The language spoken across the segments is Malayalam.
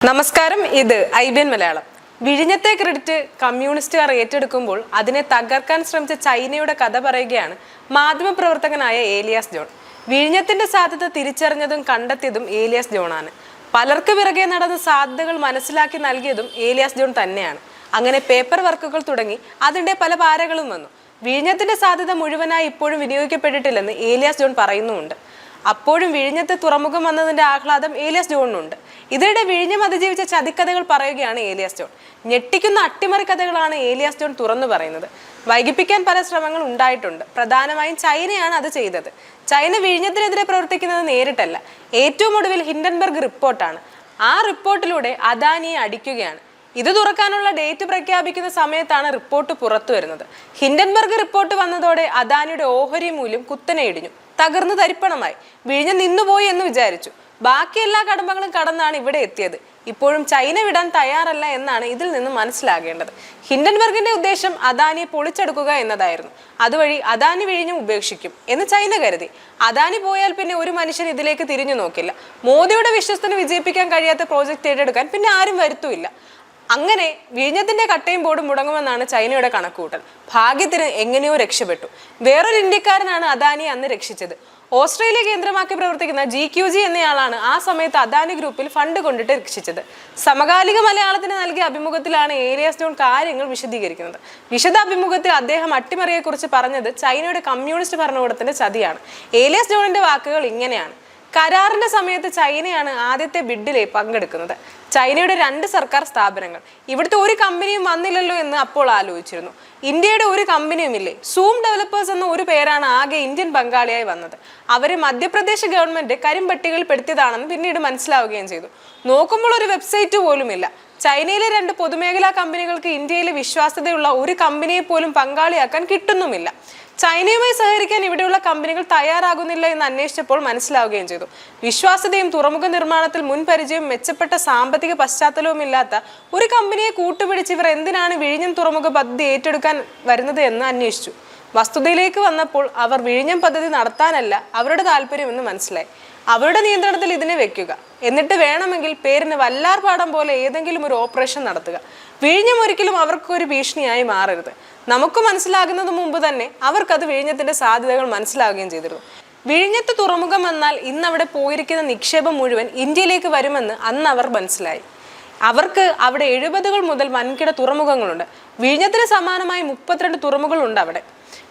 നമസ്കാരം, ഇത് IBN മലയാളം. വിഴിഞ്ഞത്തെ ക്രെഡിറ്റ് കമ്മ്യൂണിസ്റ്റുകാർ ഏറ്റെടുക്കുമ്പോൾ അതിനെ തകർക്കാൻ ശ്രമിച്ച ചൈനയുടെ കഥ പറയുകയാണ് മാധ്യമപ്രവർത്തകനായ ഏലിയാസ് ജോൺ. വിഴിഞ്ഞത്തിന്റെ സാധ്യത തിരിച്ചറിഞ്ഞതും കണ്ടെത്തിയതും ഏലിയാസ് ജോണാണ്. പലർക്ക് പിറകെ നടന്ന സാധ്യതകൾ മനസ്സിലാക്കി നൽകിയതും ഏലിയാസ് ജോൺ തന്നെയാണ്. അങ്ങനെ പേപ്പർ വർക്കുകൾ തുടങ്ങി അതിന്റെ പല പാരകളും വന്നു. വിഴിഞ്ഞത്തിന്റെ സാധ്യത മുഴുവനായി ഇപ്പോഴും വിനിയോഗിക്കപ്പെട്ടിട്ടില്ലെന്ന് ഏലിയാസ് ജോൺ പറയുന്നുമുണ്ട്. അപ്പോഴും വിഴിഞ്ഞത്തെ തുറമുഖം വന്നതിന്റെ ആഹ്ലാദം ഏലിയാസ് ജോണിനുണ്ട്. ഇതിനിടെ വിഴിഞ്ഞം അതിജീവിച്ച ചതിക്കഥകൾ പറയുകയാണ് ഏലിയാസ് ജോൺ. ഞെട്ടിക്കുന്ന അട്ടിമറി കഥകളാണ് ഏലിയാസ് ജോൺ തുറന്നു പറയുന്നത്. വൈകിപ്പിക്കാൻ പല ശ്രമങ്ങൾ ഉണ്ടായിട്ടുണ്ട്. പ്രധാനമായും ചൈനയാണ് അത് ചെയ്തത്. ചൈന വിഴിഞ്ഞത്തിനെതിരെ പ്രവർത്തിക്കുന്നത് നേരിട്ടല്ല, ഏറ്റവും ഒടുവിൽ ഹിൻഡൻബർഗ് റിപ്പോർട്ടാണ്. ആ റിപ്പോർട്ടിലൂടെ അദാനിയെ അടിക്കുകയാണ്. ഇത് തുറക്കാനുള്ള ഡേറ്റ് പ്രഖ്യാപിക്കുന്ന സമയത്താണ് റിപ്പോർട്ട് പുറത്തു വരുന്നത്. ഹിൻഡൻബർഗ് റിപ്പോർട്ട് വന്നതോടെ അദാനിയുടെ ഓഹരി മൂല്യം കുത്തനെ ഇടിഞ്ഞു, തകർന്നു തരിപ്പണമായി. വിഴിഞ്ഞം നിന്നുപോയി എന്ന് വിചാരിച്ചു. ബാക്കി എല്ലാ കടമ്പകളും കടന്നാണ് ഇവിടെ എത്തിയത്. ഇപ്പോഴും ചൈന വിടാൻ തയ്യാറല്ല എന്നാണ് ഇതിൽ നിന്ന് മനസ്സിലാകേണ്ടത്. ഹിൻഡൻബർഗിന്റെ ഉദ്ദേശം അദാനിയെ പൊളിച്ചെടുക്കുക എന്നതായിരുന്നു. അതുവഴി അദാനി വിഴിഞ്ഞം ഉപേക്ഷിക്കും എന്ന് ചൈന കരുതി. അദാനി പോയാൽ പിന്നെ ഒരു മനുഷ്യൻ ഇതിലേക്ക് തിരിഞ്ഞു നോക്കില്ല. മോദിയുടെ വിശ്വസ്തന് വിജയിപ്പിക്കാൻ കഴിയാത്ത പ്രോജക്റ്റ് ഏറ്റെടുക്കാൻ പിന്നെ ആരും വരുത്തുമില്ല. അങ്ങനെ വിഴിഞ്ഞത്തിന്റെ കട്ടയും ബോർഡും മുടങ്ങുമെന്നാണ് ചൈനയുടെ കണക്കുകൂട്ടൽ. ഭാഗ്യത്തിന് എങ്ങനെയോ രക്ഷപ്പെട്ടു. വേറൊരു ഇന്ത്യക്കാരനാണ് അദാനിയെ അന്ന് രക്ഷിച്ചത്. ഓസ്ട്രേലിയ കേന്ദ്രമാക്കി പ്രവർത്തിക്കുന്ന GQG എന്നയാളാണ് ആ സമയത്ത് അദാനി ഗ്രൂപ്പിൽ ഫണ്ട് കൊണ്ടിട്ട് രക്ഷിച്ചത്. സമകാലിക മലയാളത്തിന് നൽകിയ അഭിമുഖത്തിലാണ് ഏലിയാസ് ജോൺ കാര്യങ്ങൾ വിശദീകരിക്കുന്നത്. വിശദ അഭിമുഖത്തിൽ അദ്ദേഹം അട്ടിമറിയെക്കുറിച്ച് പറഞ്ഞത് ചൈനയുടെ കമ്മ്യൂണിസ്റ്റ് ഭരണകൂടത്തിന്റെ ചതിയാണ്. ഏലിയാസ് ജോണിന്റെ വാക്കുകൾ ഇങ്ങനെയാണ്: കരാറിന്റെ സമയത്ത് ചൈനയാണ് ആദ്യത്തെ ബിഡിലെ പങ്കെടുക്കുന്നത്. ചൈനയുടെ 2 സർക്കാർ സ്ഥാപനങ്ങൾ. ഇവിടുത്തെ ഒരു കമ്പനിയും വന്നില്ലല്ലോ എന്ന് അപ്പോൾ ആലോചിച്ചിരുന്നു. ഇന്ത്യയുടെ ഒരു കമ്പനിയും ഇല്ലേ? സൂം ഡെവലപ്പേഴ്സ് എന്ന ഒരു പേരാണ് ആകെ ഇന്ത്യൻ പങ്കാളിയായി വന്നത്. അവരെ മധ്യപ്രദേശ് ഗവൺമെന്റ് കരിമ്പട്ടികയിൽ പെടുത്തിയതാണെന്ന് പിന്നീട് മനസ്സിലാവുകയും ചെയ്തു. നോക്കുമ്പോൾ ഒരു വെബ്സൈറ്റ് പോലും ഇല്ല. ചൈനയിലെ 2 പൊതുമേഖലാ കമ്പനികൾക്ക് ഇന്ത്യയിലെ വിശ്വാസ്യതയുള്ള ഒരു കമ്പനിയെ പോലും പങ്കാളിയാക്കാൻ കിട്ടുന്നുമില്ല. ചൈനയുമായി സഹകരിക്കാൻ ഇവിടെയുള്ള കമ്പനികൾ തയ്യാറാകുന്നില്ല എന്ന് അന്വേഷിച്ചപ്പോൾ മനസ്സിലാവുകയും ചെയ്തു. വിശ്വാസ്യതയും തുറമുഖ നിർമ്മാണത്തിൽ മുൻപരിചയവും മെച്ചപ്പെട്ട സാമ്പത്തിക പശ്ചാത്തലവും ഇല്ലാത്ത ഒരു കമ്പനിയെ കൂട്ടുപിടിച്ച് ഇവർ എന്തിനാണ് വിഴിഞ്ഞം തുറമുഖ പദ്ധതി ഏറ്റെടുക്കാൻ വരുന്നത് എന്ന് അന്വേഷിച്ചു. വസ്തുതയിലേക്ക് വന്നപ്പോൾ അവർ വിഴിഞ്ഞം പദ്ധതി നടത്താനല്ല അവരുടെ താല്പര്യമെന്ന് മനസ്സിലായി. അവരുടെ നിയന്ത്രണത്തിൽ ഇതിനെ വെക്കുക, എന്നിട്ട് വേണമെങ്കിൽ പേരിന് വല്ലാർപാടം പോലെ ഏതെങ്കിലും ഒരു ഓപ്പറേഷൻ നടത്തുക. വിഴിഞ്ഞം ഒരിക്കലും അവർക്കൊരു ഭീഷണിയായി മാറരുത്. നമുക്ക് മനസ്സിലാകുന്നത് മുമ്പ് തന്നെ അവർക്കത് വിഴിഞ്ഞത്തിന്റെ സാധ്യതകൾ മനസ്സിലാവുകയും ചെയ്തിരുന്നു. വിഴിഞ്ഞത്ത് തുറമുഖം വന്നാൽ ഇന്ന് അവിടെ പോയിരിക്കുന്ന നിക്ഷേപം മുഴുവൻ ഇന്ത്യയിലേക്ക് വരുമെന്ന് അന്ന് അവർ മനസ്സിലായി. അവർക്ക് അവിടെ 70കൾ മുതൽ വൻകിട തുറമുഖങ്ങളുണ്ട്. വിഴിഞ്ഞത്തിന് സമാനമായി 32 തുറമുഖങ്ങളുണ്ട് അവിടെ.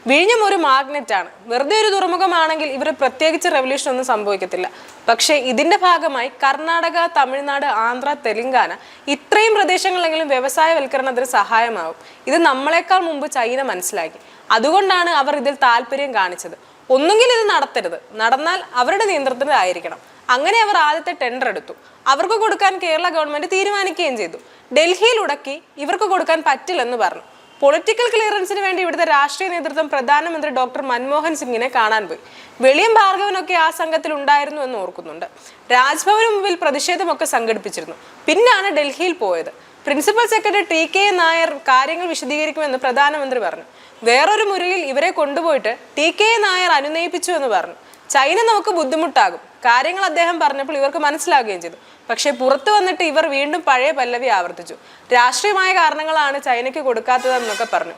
വിഴിഞ്ഞം ഒരു മാഗ്നറ്റ് ആണ്. വെറുതെ ഒരു തുറമുഖമാണെങ്കിൽ ഇവർ പ്രത്യേകിച്ച് റെവല്യൂഷൻ ഒന്നും സംഭവിക്കത്തില്ല. പക്ഷേ ഇതിന്റെ ഭാഗമായി കർണാടക, തമിഴ്നാട്, ആന്ധ്ര, തെലങ്കാന ഇത്രയും പ്രദേശങ്ങളിലെങ്കിലും വ്യവസായവൽക്കരണത്തിന് സഹായമാവും. ഇത് നമ്മളെക്കാൾ മുമ്പ് ചൈന മനസ്സിലാക്കി. അതുകൊണ്ടാണ് അവർ ഇതിൽ താല്പര്യം കാണിച്ചത്. ഒന്നുകിൽ ഇത് നടത്തരുത്, നടന്നാൽ അവരുടെ നിയന്ത്രണത്തിലായിരിക്കണം. അങ്ങനെ അവർ ആദ്യത്തെ ടെൻഡർ എടുത്തു. അവർക്ക് കൊടുക്കാൻ കേരള ഗവൺമെന്റ് തീരുമാനിക്കുകയും ചെയ്തു. ഡൽഹിയിൽ ഉടക്കി ഇവർക്ക് കൊടുക്കാൻ പറ്റില്ലെന്ന് പറഞ്ഞു. പൊളിറ്റിക്കൽ ക്ലിയറൻസിന് വേണ്ടി ഇവിടുത്തെ രാഷ്ട്രീയ നേതൃത്വം പ്രധാനമന്ത്രി ഡോക്ടർ മൻമോഹൻ സിംഗിനെ കാണാൻ പോയി. വെളിയം ഭാർഗവനൊക്കെ ആ സംഘത്തിൽ ഉണ്ടായിരുന്നു എന്ന് ഓർക്കുന്നുണ്ട്. രാജ്ഭവന് മുമ്പിൽ പ്രതിഷേധമൊക്കെ സംഘടിപ്പിച്ചിരുന്നു. പിന്നാണ് ഡൽഹിയിൽ പോയത്. പ്രിൻസിപ്പൽ സെക്രട്ടറി TK നായർ കാര്യങ്ങൾ വിശദീകരിക്കുമെന്ന് പ്രധാനമന്ത്രി പറഞ്ഞു. വേറൊരു മുറിയിൽ ഇവരെ കൊണ്ടുപോയിട്ട് TK നായർ അനുനയിപ്പിച്ചു എന്ന് പറഞ്ഞു. ചൈന നമുക്ക് ബുദ്ധിമുട്ടാകും കാര്യങ്ങൾ അദ്ദേഹം പറഞ്ഞപ്പോൾ ഇവർക്ക് മനസ്സിലാവുകയും ചെയ്തു. പക്ഷെ പുറത്തു വന്നിട്ട് ഇവർ വീണ്ടും പഴയ പല്ലവി ആവർത്തിച്ചു. രാഷ്ട്രീയമായ കാരണങ്ങളാണ് ചൈനയ്ക്ക് കൊടുക്കാത്തതെന്നൊക്കെ പറഞ്ഞു.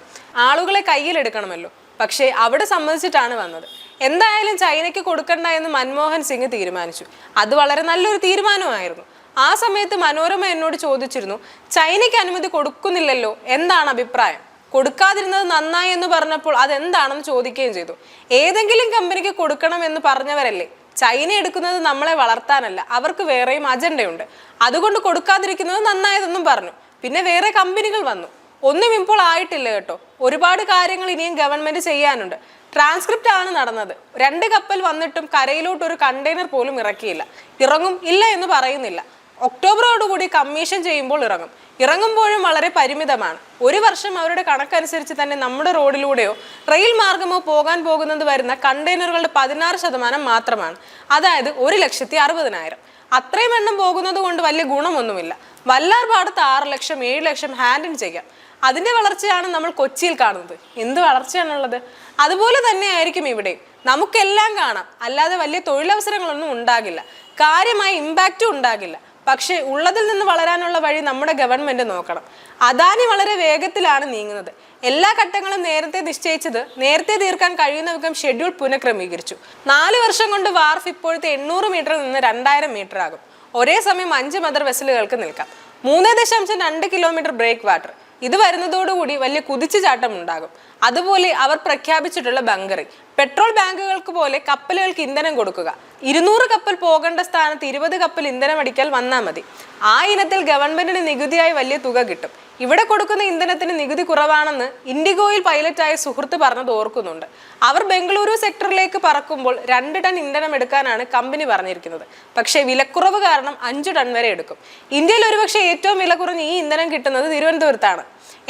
ആളുകളെ കയ്യിലെടുക്കണമല്ലോ. പക്ഷേ അവിടെ സമ്മതിച്ചിട്ടാണ് വന്നത്. എന്തായാലും ചൈനയ്ക്ക് കൊടുക്കണ്ട എന്ന് മൻമോഹൻ സിംഗ് തീരുമാനിച്ചു. അത് വളരെ നല്ലൊരു തീരുമാനമായിരുന്നു. ആ സമയത്ത് മനോരമ എന്നോട് ചോദിച്ചിരുന്നു, ചൈനയ്ക്ക് അനുമതി കൊടുക്കുന്നില്ലല്ലോ, എന്താണ് അഭിപ്രായം? കൊടുക്കാതിരുന്നത് നന്നായി എന്ന് പറഞ്ഞപ്പോൾ അതെന്താണെന്ന് ചോദിക്കുകയും ചെയ്തു. ഏതെങ്കിലും കമ്പനിക്ക് കൊടുക്കണം എന്ന് പറഞ്ഞവരല്ലേ? ചൈന എടുക്കുന്നത് നമ്മളെ വളർത്താനല്ല, അവർക്ക് വേറെയും അജണ്ടയുണ്ട്. അതുകൊണ്ട് കൊടുക്കാതിരിക്കുന്നത് നന്നായതെന്നും പറഞ്ഞു. പിന്നെ വേറെ കമ്പനികൾ വന്നു. ഒന്നും ഇപ്പോൾ ആയിട്ടില്ല കേട്ടോ. ഒരുപാട് കാര്യങ്ങൾ ഇനിയും ഗവൺമെന്റ് ചെയ്യാനുണ്ട്. ട്രാൻസ്ക്രിപ്റ്റ് ആണ് നടന്നത്. 2 കപ്പൽ വന്നിട്ടും കരയിലോട്ട് ഒരു കണ്ടെയ്നർ പോലും ഇറക്കിയില്ല. ഇറങ്ങും ഇല്ല എന്ന് പറയുന്നില്ല. ഒക്ടോബറോടുകൂടി കമ്മീഷൻ ചെയ്യുമ്പോൾ ഇറങ്ങും. ഇറങ്ങുമ്പോഴും വളരെ പരിമിതമാണ്. 1 വർഷം അവരുടെ കണക്കനുസരിച്ച് തന്നെ നമ്മുടെ റോഡിലൂടെയോ റെയിൽ മാർഗമോ പോകാൻ പോകുന്നത് വരുന്ന കണ്ടെയ്നറുകളുടെ 16% മാത്രമാണ്. അതായത് 1,60,000. അത്രയും എണ്ണം പോകുന്നത് കൊണ്ട് വലിയ ഗുണമൊന്നുമില്ല. വല്ലാർപാടത്ത് 6 ലക്ഷം 7 ലക്ഷം ഹാൻഡിൽ ചെയ്യാം. അതിന്റെ വളർച്ചയാണ് നമ്മൾ കൊച്ചിയിൽ കാണുന്നത്. എന്ത് വളർച്ചയാണുള്ളത്? അതുപോലെ തന്നെ ആയിരിക്കും ഇവിടെ. നമുക്കെല്ലാം കാണാം, അല്ലാതെ വലിയ തൊഴിലവസരങ്ങളൊന്നും ഉണ്ടാകില്ല, കാര്യമായ ഇമ്പാക്റ്റും ഉണ്ടാകില്ല. പക്ഷേ ഉള്ളതിൽ നിന്ന് വളരാനുള്ള വഴി നമ്മുടെ ഗവൺമെന്റ് നോക്കണം. അദാനി വളരെ വേഗത്തിലാണ് നീങ്ങുന്നത്. എല്ലാ ഘട്ടങ്ങളും നേരത്തെ നിശ്ചയിച്ചത് നേരത്തെ തീർക്കാൻ കഴിയുന്ന വിധം ഷെഡ്യൂൾ പുനഃക്രമീകരിച്ചു. 4 വർഷം കൊണ്ട് വാർഫ് ഇപ്പോഴത്തെ 800 മീറ്ററിൽ നിന്ന് 2000 മീറ്റർ ആകും. ഒരേ സമയം 5 മദർ വെസലുകൾക്ക് നിൽക്കാം. 3.2 കിലോമീറ്റർ ബ്രേക്ക് വാട്ടർ ഇത് വരുന്നതോടുകൂടി വലിയ കുതിച്ചുചാട്ടം ഉണ്ടാകും. അതുപോലെ അവർ പ്രഖ്യാപിച്ചിട്ടുള്ള ബങ്കറിംഗ്, പെട്രോൾ ബാങ്കുകൾക്ക് പോലെ കപ്പലുകൾക്ക് ഇന്ധനം കൊടുക്കുക. 200 കപ്പൽ പോകേണ്ട സ്ഥാനത്ത് 20 കപ്പൽ ഇന്ധനം അടിക്കാൻ വന്നാൽ മതി. ആ ഇനത്തിൽ ഗവൺമെന്റിന് നികുതിയായി വലിയ തുക കിട്ടും. ഇവിടെ കൊടുക്കുന്ന ഇന്ധനത്തിന് നികുതി കുറവാണെന്ന് ഇൻഡിഗോയിൽ പൈലറ്റായ സുഹൃത്ത് പറഞ്ഞത് ഓർക്കുന്നുണ്ട്. അവർ ബംഗളൂരു സെക്ടറിലേക്ക് പറക്കുമ്പോൾ 2 ടൺ ഇന്ധനം എടുക്കാനാണ് കമ്പനി പറഞ്ഞിരിക്കുന്നത്. പക്ഷേ വിലക്കുറവ് കാരണം 5 ടൺ വരെ എടുക്കും. ഇന്ത്യയിൽ ഒരുപക്ഷെ ഏറ്റവും വില കുറഞ്ഞ ഈ ഇന്ധനം കിട്ടുന്നത് തിരുവനന്തപുരത്താണ്.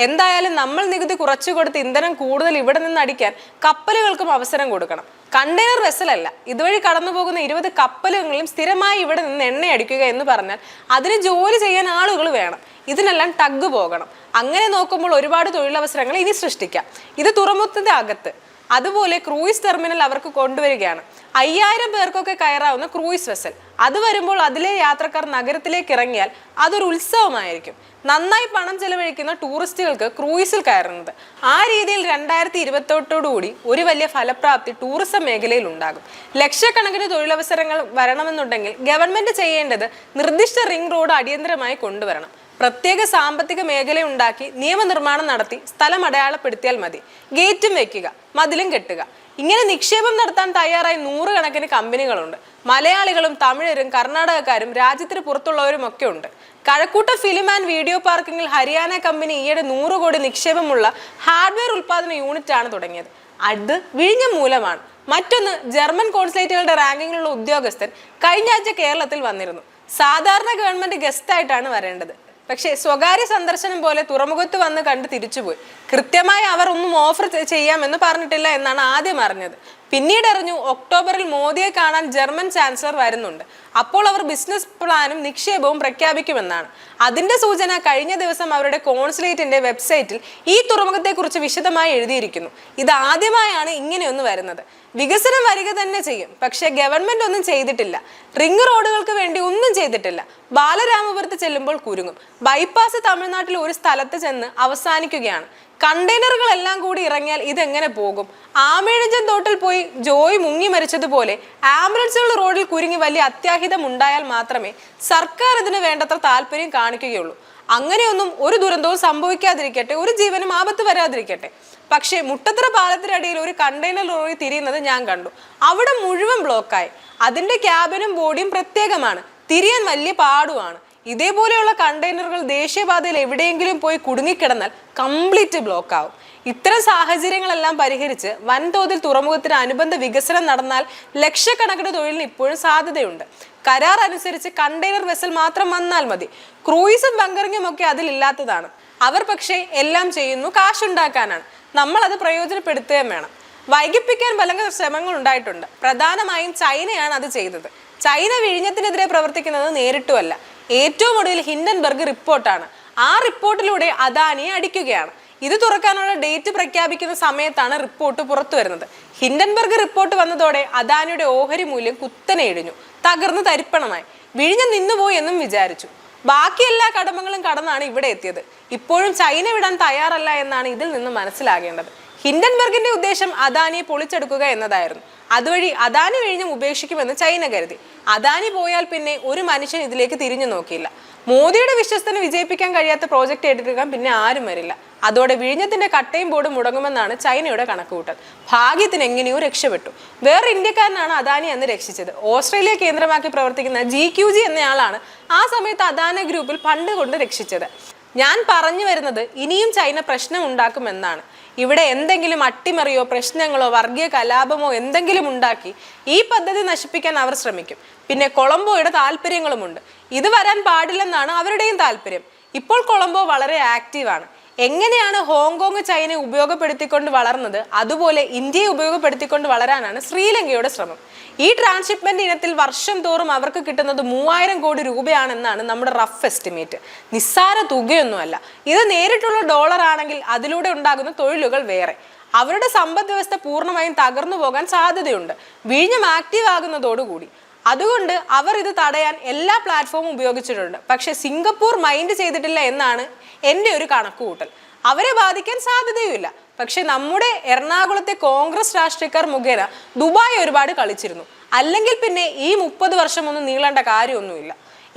എന്തായാലും നമ്മൾ നികുതി കുറച്ചു കൊടുത്ത് ഇന്ധനം കൂടുതൽ ഇവിടെ നിന്ന് അടിക്കാൻ കപ്പലുകൾക്കും അവസരം കൊടുക്കണം. കണ്ടെയ്നർ വെസലല്ല, ഇതുവഴി കടന്നു പോകുന്ന 20 കപ്പലുകളിലും സ്ഥിരമായി ഇവിടെ നിന്ന് എണ്ണ അടിക്കുക എന്ന് പറഞ്ഞാൽ അതിന് ജോലി ചെയ്യാൻ ആളുകൾ വേണം. ഇതിനെല്ലാം ടഗ് പോകണം. അങ്ങനെ നോക്കുമ്പോൾ ഒരുപാട് തൊഴിലവസരങ്ങൾ ഇനി സൃഷ്ടിക്കാം. ഇത് തുറമുഖത്തിന്റെ അകത്ത്. അതുപോലെ ക്രൂയിസ് ടെർമിനൽ അവർക്ക് കൊണ്ടുവരികയാണ്. 5000 പേർക്കൊക്കെ കയറാവുന്ന ക്രൂയിസ് വെസൽ. അത് വരുമ്പോൾ അതിലെ യാത്രക്കാർ നഗരത്തിലേക്ക് ഇറങ്ങിയാൽ അതൊരു ഉത്സവമായിരിക്കും. നന്നായി പണം ചെലവഴിക്കുന്ന ടൂറിസ്റ്റുകൾക്ക് ക്രൂയിസിൽ കയറുന്നത്. ആ രീതിയിൽ 2028 ഒരു വലിയ ഫലപ്രാപ്തി ടൂറിസം മേഖലയിൽ ഉണ്ടാകും. ലക്ഷക്കണക്കിന് തൊഴിലവസരങ്ങൾ വരണമെന്നുണ്ടെങ്കിൽ ഗവൺമെന്റ് ചെയ്യേണ്ടത് നിർദ്ദിഷ്ട റിംഗ് റോഡ് അടിയന്തരമായി കൊണ്ടുവരണം. പ്രത്യേക സാമ്പത്തിക മേഖല ഉണ്ടാക്കി നിയമനിർമ്മാണം നടത്തി സ്ഥലം അടയാളപ്പെടുത്തിയാൽ മതി. ഗേറ്റും വെക്കുക, മതിലും കെട്ടുക. ഇങ്ങനെ നിക്ഷേപം നടത്താൻ തയ്യാറായി 100 കണക്കിന് കമ്പനികളുണ്ട്. മലയാളികളും തമിഴരും കർണാടകക്കാരും രാജ്യത്തിന് പുറത്തുള്ളവരും ഒക്കെ ഉണ്ട്. കഴക്കൂട്ടം ഫിലിം ആൻഡ് വീഡിയോ പാർക്കിങ്ങിൽ ഹരിയാന കമ്പനി ഈയിടെ 100 കോടി നിക്ഷേപമുള്ള ഹാർഡ്വെയർ ഉൽപാദന യൂണിറ്റ് ആണ് തുടങ്ങിയത്. അത് വിഴിഞ്ഞം മൂലമാണ്. മറ്റൊന്ന്, ജർമ്മൻ കോൺസുലേറ്റുകളുടെ റാങ്കിങ്ങിലുള്ള ഉദ്യോഗസ്ഥൻ കഴിഞ്ഞ ആഴ്ച കേരളത്തിൽ വന്നിരുന്നു. സാധാരണ ഗവൺമെന്റ് ഗസ്റ്റ് ആയിട്ടാണ് വരേണ്ടത്. പക്ഷേ സ്വകാര്യ സന്ദർശനം പോലെ തുറമുഖത്ത് വന്ന് കണ്ട് തിരിച്ചുപോയി. കൃത്യമായി അവർ ഒന്നും ഓഫർ ചെയ്യാമെന്ന് പറഞ്ഞിട്ടില്ല എന്നാണ് ആദ്യം അറിഞ്ഞത്. പിന്നീട് അറിഞ്ഞു ഒക്ടോബറിൽ മോദിയെ കാണാൻ ജർമ്മൻ ചാൻസലർ വരുന്നുണ്ട്. അപ്പോൾ അവർ ബിസിനസ് പ്ലാനും നിക്ഷേപവും പ്രഖ്യാപിക്കുമെന്നാണ്. അതിന്റെ സൂചന കഴിഞ്ഞ ദിവസം അവരുടെ കോൺസുലേറ്റിന്റെ വെബ്സൈറ്റിൽ ഈ തുറമുഖത്തെക്കുറിച്ച് വിശദമായി എഴുതിയിരിക്കുന്നു. ഇത് ആദ്യമായാണ് ഇങ്ങനെയൊന്ന് വരുന്നത്. വികസനം വരിക തന്നെ ചെയ്യും, പക്ഷെ ഗവൺമെന്റ് ഒന്നും ചെയ്തിട്ടില്ല. റിംഗ് റോഡുകൾക്ക് വേണ്ടി ഒന്നും ചെയ്തിട്ടില്ല. ബാലരാമപുരത്ത് ചെല്ലുമ്പോൾ കുരുങ്ങും. ബൈപ്പാസ് തമിഴ്നാട്ടിൽ ഒരു സ്ഥലത്ത് ചെന്ന് അവസാനിക്കുകയാണ്. കണ്ടെയ്നറുകളെല്ലാം കൂടി ഇറങ്ങിയാൽ ഇതെങ്ങനെ പോകും? ആമേഴഞ്ചൻ തോട്ടിൽ പോയി ജോയ് മുങ്ങി മരിച്ചതുപോലെ ആംബുലൻസുകൾ റോഡിൽ കുരുങ്ങി വലിയ അത്യാഹിതം ഉണ്ടായാൽ മാത്രമേ സർക്കാർ ഇതിന് വേണ്ടത്ര താല്പര്യം കാണിക്കുകയുള്ളൂ. അങ്ങനെയൊന്നും ഒരു ദുരന്തവും സംഭവിക്കാതിരിക്കട്ടെ, ഒരു ജീവനും ആപത്ത് വരാതിരിക്കട്ടെ. പക്ഷേ മുട്ടത്തറ പാലത്തിനടിയിൽ ഒരു കണ്ടെയ്നർ ലോറി തിരിയുന്നത് ഞാൻ കണ്ടു. അവിടെ മുഴുവൻ ബ്ലോക്കായി. അതിന്റെ ക്യാബിനും ബോഡിയും പ്രത്യേകമാണ്. തിരിയാൻ വലിയ പാടുമാണ്. ഇതേപോലെയുള്ള കണ്ടെയ്നറുകൾ ദേശീയപാതയിൽ എവിടെയെങ്കിലും പോയി കുടുങ്ങിക്കിടന്നാൽ കംപ്ലീറ്റ് ബ്ലോക്ക് ആവും. ഇത്തരം സാഹചര്യങ്ങളെല്ലാം പരിഹരിച്ച് വൻതോതിൽ തുറമുഖത്തിന് അനുബന്ധ വികസനം നടന്നാൽ ലക്ഷക്കണക്കിന് തൊഴിലിന് ഇപ്പോഴും സാധ്യതയുണ്ട്. കരാർ അനുസരിച്ച് കണ്ടെയ്നർ വെസൽ മാത്രം വന്നാൽ മതി. ക്രൂയിസും ബങ്കറിങ്ങും ഒക്കെ അതിലില്ലാത്തതാണ്. അവർ പക്ഷേ എല്ലാം ചെയ്യുന്നു കാശുണ്ടാക്കാനാണ്. നമ്മൾ അത് പ്രയോജനപ്പെടുത്തുകയും വേണം. വൈകിപ്പിക്കാൻ പല ശ്രമങ്ങൾ ഉണ്ടായിട്ടുണ്ട്. പ്രധാനമായും ചൈനയാണ് അത് ചെയ്തത്. ചൈന വിഴിഞ്ഞത്തിനെതിരെ പ്രവർത്തിക്കുന്നത് നേരിട്ടുമല്ല, ഏറ്റവും ഒടുവിൽ ഹിൻഡൻബർഗ് റിപ്പോർട്ടാണ്. ആ റിപ്പോർട്ടിലൂടെ അദാനിയെ അടിക്കുകയാണ്. ഇത് തുറക്കാനുള്ള ഡേറ്റ് പ്രഖ്യാപിക്കുന്ന സമയത്താണ് റിപ്പോർട്ട് പുറത്തു വരുന്നത്. ഹിൻഡൻബർഗ് റിപ്പോർട്ട് വന്നതോടെ അദാനിയുടെ ഓഹരി മൂല്യം കുത്തനെ ഇടിഞ്ഞു, തകർന്ന് തരിപ്പണമായി. വിഴിഞ്ഞം നിന്നുപോയി എന്നും വിചാരിച്ചു. ബാക്കി എല്ലാ കടമകളും കടന്നാണ് ഇവിടെ എത്തിയത്. ഇപ്പോഴും ചൈന വിടാൻ തയ്യാറല്ല എന്നാണ് ഇതിൽ നിന്ന് മനസ്സിലാകേണ്ടത്. ഹിൻഡൻബർഗിന്റെ ഉദ്ദേശം അദാനിയെ പൊളിച്ചെടുക്കുക എന്നതായിരുന്നു. അതുവഴി അദാനി വിഴിഞ്ഞം ഉപേക്ഷിക്കുമെന്ന് ചൈന കരുതി. അദാനി പോയാൽ പിന്നെ ഒരു മനുഷ്യൻ ഇതിലേക്ക് തിരിഞ്ഞു നോക്കിയില്ല. മോദിയുടെ വിശ്വസ്തനെ വിജയിപ്പിക്കാൻ കഴിയാത്ത പ്രോജക്റ്റ് ഏറ്റെടുക്കാൻ പിന്നെ ആരും വരില്ല. അതോടെ വിഴിഞ്ഞത്തിന്റെ കട്ടയും ബോർഡും മുടങ്ങുമെന്നാണ് ചൈനയുടെ കണക്കുകൂട്ടൽ. ഭാഗ്യത്തിന് എങ്ങനെയോ രക്ഷപ്പെട്ടു. വേറെ ഇന്ത്യക്കാരനാണ് അദാനി എന്ന് രക്ഷിച്ചത്. ഓസ്ട്രേലിയ കേന്ദ്രമാക്കി പ്രവർത്തിക്കുന്ന GQG എന്നയാളാണ് ആ സമയത്ത് അദാനി ഗ്രൂപ്പിൽ ഫണ്ട് കൊണ്ട് രക്ഷിച്ചത്. ഞാൻ പറഞ്ഞു വരുന്നത് ഇനിയും ചൈന പ്രശ്നം ഉണ്ടാക്കുമെന്നാണ്. ഇവിടെ എന്തെങ്കിലും അട്ടിമറിയോ പ്രശ്നങ്ങളോ വർഗീയ കലാപമോ എന്തെങ്കിലും ഉണ്ടാക്കി ഈ പദ്ധതി നശിപ്പിക്കാൻ അവർ ശ്രമിക്കും. പിന്നെ കൊളംബോയുടെ താല്പര്യങ്ങളുമുണ്ട്. ഇത് വരാൻ പാടില്ലെന്നാണ് അവരുടെയും താല്പര്യം. ഇപ്പോൾ കൊളംബോ വളരെ ആക്റ്റീവാണ്. എങ്ങനെയാണ് ഹോങ്കോങ് ചൈനയെ ഉപയോഗപ്പെടുത്തിക്കൊണ്ട് വളർന്നത്, അതുപോലെ ഇന്ത്യയെ ഉപയോഗപ്പെടുത്തിക്കൊണ്ട് വളരാനാണ് ശ്രീലങ്കയുടെ ശ്രമം. ഈ ട്രാൻസ്ഷിപ്മെന്റ് ഇനത്തിൽ വർഷം തോറും അവർക്ക് കിട്ടുന്നത് 3000 കോടി രൂപയാണെന്നാണ് നമ്മുടെ റഫ് എസ്റ്റിമേറ്റ്. നിസ്സാര തുകയൊന്നുമല്ല. ഇത് നേരിട്ടുള്ള ഡോളർ ആണെങ്കിൽ അതിലൂടെ ഉണ്ടാകുന്ന തൊഴിലുകൾ വേറെ. അവരുടെ സമ്പദ് വ്യവസ്ഥ പൂർണ്ണമായും തകർന്നു പോകാൻ സാധ്യതയുണ്ട് വിഴിഞ്ഞം ആക്റ്റീവ് ആകുന്നതോടുകൂടി. അതുകൊണ്ട് അവർ ഇത് തടയാൻ എല്ലാ പ്ലാറ്റ്ഫോമും ഉപയോഗിച്ചിട്ടുണ്ട്. പക്ഷെ സിംഗപ്പൂർ മൈൻഡ് ചെയ്തിട്ടില്ല എന്നാണ് എൻ്റെ ഒരു കണക്കുകൂട്ടൽ. അവരെ ബാധിക്കാൻ സാധ്യതയുമില്ല. പക്ഷെ നമ്മുടെ എറണാകുളത്തെ കോൺഗ്രസ് രാഷ്ട്രീയക്കാർ മുഖേന ദുബായ് ഒരുപാട് കളിച്ചിരുന്നു. അല്ലെങ്കിൽ പിന്നെ ഈ 30 വർഷമൊന്നും നീളേണ്ട കാര്യമൊന്നുമില്ല.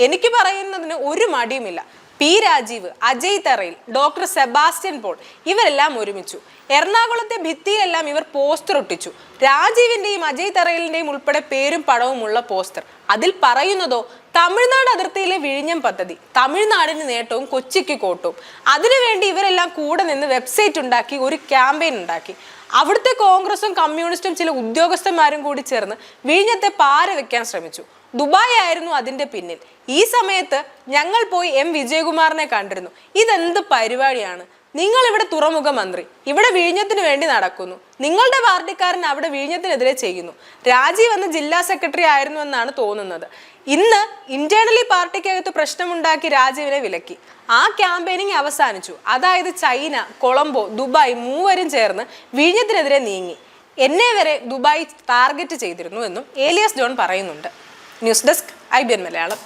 എനിക്ക് പറയുന്നതിന് ഒരു മടിയുമില്ല. പി രാജീവ്, അജയ് തറയിൽ, ഡോക്ടർ സെബാസ്റ്റ്യൻ പോൾ ഇവരെല്ലാം ഒരുമിച്ചു. എറണാകുളത്തെ ഭിത്തിയിലെല്ലാം ഇവർ പോസ്റ്റർ ഒട്ടിച്ചു. രാജീവിന്റെയും അജയ് തറയിലിന്റെയും ഉൾപ്പെടെ പേരും പടവുമുള്ള പോസ്റ്റർ. അതിൽ പറയുന്നതോ തമിഴ്നാട് അതിർത്തിയിലെ വിഴിഞ്ഞം പദ്ധതി, തമിഴ്നാടിന് നേട്ടവും കൊച്ചിക്ക് കോട്ടവും. അതിനുവേണ്ടി ഇവരെല്ലാം കൂടെ നിന്ന് വെബ്സൈറ്റ് ഉണ്ടാക്കി, ഒരു ക്യാമ്പയിൻ ഉണ്ടാക്കി. അവിടുത്തെ കോൺഗ്രസും കമ്മ്യൂണിസ്റ്റും ചില ഉദ്യോഗസ്ഥന്മാരും കൂടി ചേർന്ന് വിഴിഞ്ഞത്തെ പാര വെക്കാൻ ശ്രമിച്ചു. ദുബായ് ആയിരുന്നു അതിന്റെ പിന്നിൽ. ഈ സമയത്ത് ഞങ്ങൾ പോയി എം വിജയകുമാറിനെ കണ്ടിരുന്നു. ഇതെന്ത് പരിപാടിയാണ്? നിങ്ങൾ ഇവിടെ തുറമുഖ മന്ത്രി, ഇവിടെ വിഴിഞ്ഞത്തിന് വേണ്ടി നടക്കുന്നു. നിങ്ങളുടെ പാർട്ടിക്കാരൻ അവിടെ വിഴിഞ്ഞത്തിനെതിരെ ചെയ്യുന്നു. രാജീവ് എന്ന ജില്ലാ സെക്രട്ടറി ആയിരുന്നു എന്നാണ് തോന്നുന്നത്. ഇന്ന് ഇന്റേണലി പാർട്ടിക്കകത്ത് പ്രശ്നമുണ്ടാക്കി രാജീവിനെ വിലക്കി. ആ ക്യാമ്പയിനിങ് അവസാനിച്ചു. അതായത് ചൈന, കൊളംബോ, ദുബായ് മൂവരും ചേർന്ന് വിഴിഞ്ഞത്തിനെതിരെ നീങ്ങി. എന്നെ വരെ ദുബായ് ടാർഗറ്റ് ചെയ്തിരുന്നു എന്നും ഏലിയാസ് ജോൺ പറയുന്നുണ്ട്. News desk IBN Malayalam.